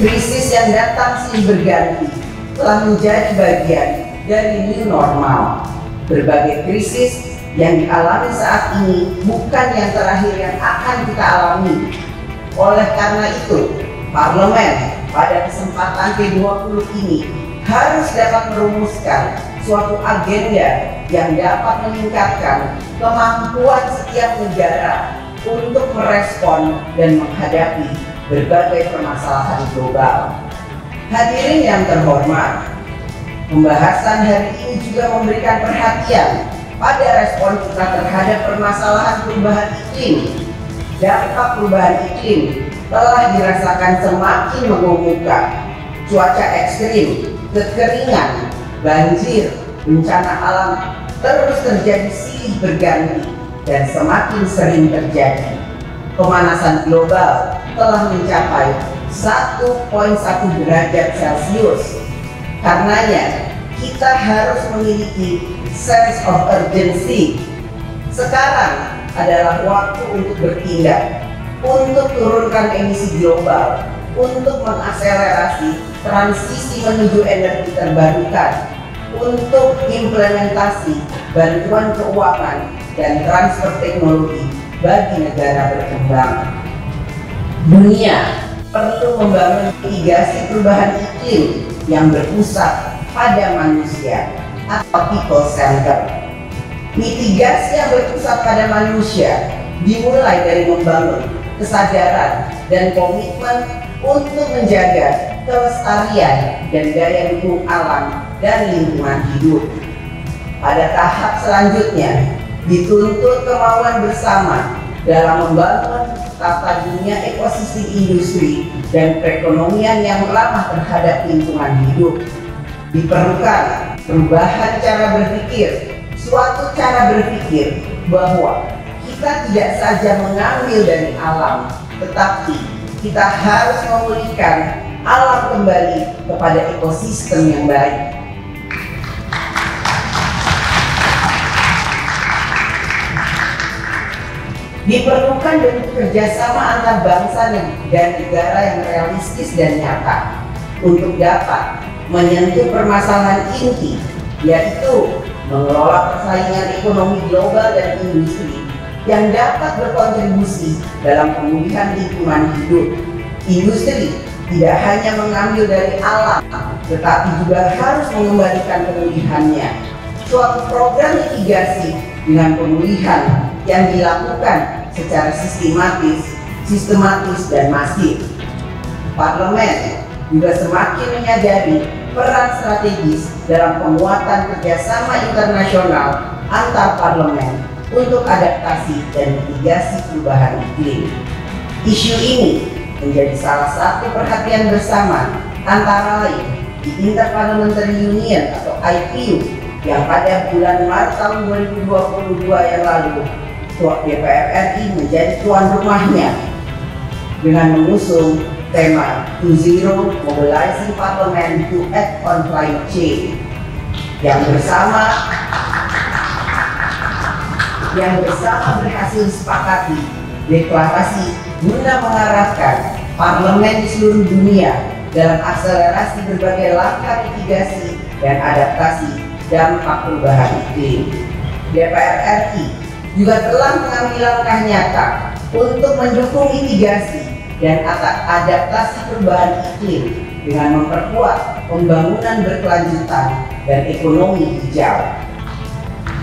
Krisis yang datang silih berganti telah menjadi bagian dari new normal. Berbagai krisis yang dialami saat ini bukan yang terakhir yang akan kita alami. Oleh karena itu, Parlemen pada kesempatan ke-20 ini harus dapat merumuskan suatu agenda yang dapat meningkatkan kemampuan setiap negara untuk merespon dan menghadapi berbagai permasalahan global. Hadirin yang terhormat, pembahasan hari ini juga memberikan perhatian pada respon kita terhadap permasalahan perubahan iklim. Dampak perubahan iklim telah dirasakan semakin mengemuka. Cuaca ekstrim, kekeringan, banjir, bencana alam terus terjadi silih berganti dan semakin sering terjadi. Pemanasan global telah mencapai 1,1 derajat Celcius. Karenanya, kita harus memiliki sense of urgency. Sekarang adalah waktu untuk bertindak, untuk turunkan emisi global, untuk mengakselerasi transisi menuju energi terbarukan, untuk implementasi bantuan keuangan dan transfer teknologi bagi negara berkembang. Dunia perlu membangun mitigasi perubahan iklim yang berpusat pada manusia atau people center. Mitigasi yang berpusat pada manusia dimulai dari membangun kesadaran dan komitmen untuk menjaga kelestarian dan daya dukung alam dan lingkungan hidup. Pada tahap selanjutnya, dituntut kemauan bersama dalam membangun tata dunia ekosistem industri dan perekonomian yang ramah terhadap lingkungan hidup. Diperlukan perubahan cara berpikir, suatu cara berpikir bahwa kita tidak saja mengambil dari alam, tetapi kita harus memulihkan alam kembali kepada ekosistem yang baik. Diperlukan bentuk kerjasama antar bangsa dan negara yang realistis dan nyata untuk dapat menyentuh permasalahan inti, yaitu mengelola persaingan ekonomi global dan industri yang dapat berkontribusi dalam pemulihan lingkungan hidup. Industri tidak hanya mengambil dari alam, tetapi juga harus mengembalikan pemulihannya. Suatu program mitigasi dengan pemulihan yang dilakukan secara sistematis dan masif. Parlemen juga semakin menyadari peran strategis dalam penguatan kerjasama internasional antar parlemen untuk adaptasi dan mitigasi perubahan iklim. Isu ini menjadi salah satu perhatian bersama antara lain di Interparliamentary Union atau IPU yang pada bulan Maret tahun 2022 yang lalu DPR RI menjadi tuan rumahnya dengan mengusung tema To Zero Mobilizing Parliament to Act on Climate Change yang bersama berhasil disepakati deklarasi guna mengarahkan parlemen di seluruh dunia dalam akselerasi berbagai langkah mitigasi dan adaptasi dampak perubahan iklim. DPR RI juga telah mengambil langkah nyata untuk mendukung mitigasi dan adaptasi perubahan iklim dengan memperkuat pembangunan berkelanjutan dan ekonomi hijau.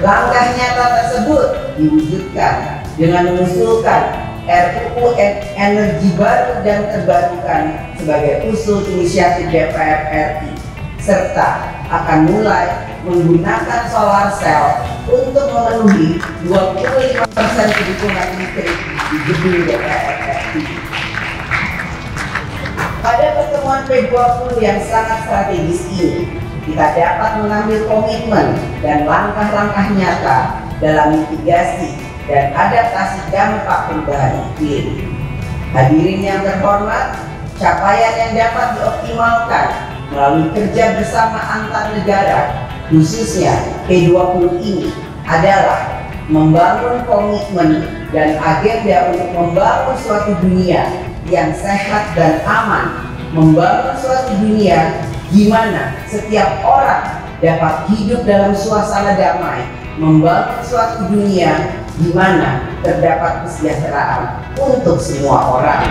Langkah nyata tersebut diwujudkan dengan mengusulkan RUU Energi Baru dan Terbarukan sebagai usul inisiatif DPR RI, serta akan mulai menggunakan solar cell untuk memenuhi 25% kebutuhan listrik di gedung DPR RI. Pada pertemuan P20 yang sangat strategis ini, kita dapat mengambil komitmen dan langkah-langkah nyata dalam mitigasi dan adaptasi dampak perubahan iklim. Hadirin yang terhormat, capaian yang dapat dioptimalkan melalui kerja bersama antar negara, khususnya P20 ini, adalah membangun komitmen dan agenda untuk membangun suatu dunia yang sehat dan aman, membangun suatu dunia di mana setiap orang dapat hidup dalam suasana damai, membangun suatu dunia di mana terdapat kesejahteraan untuk semua orang.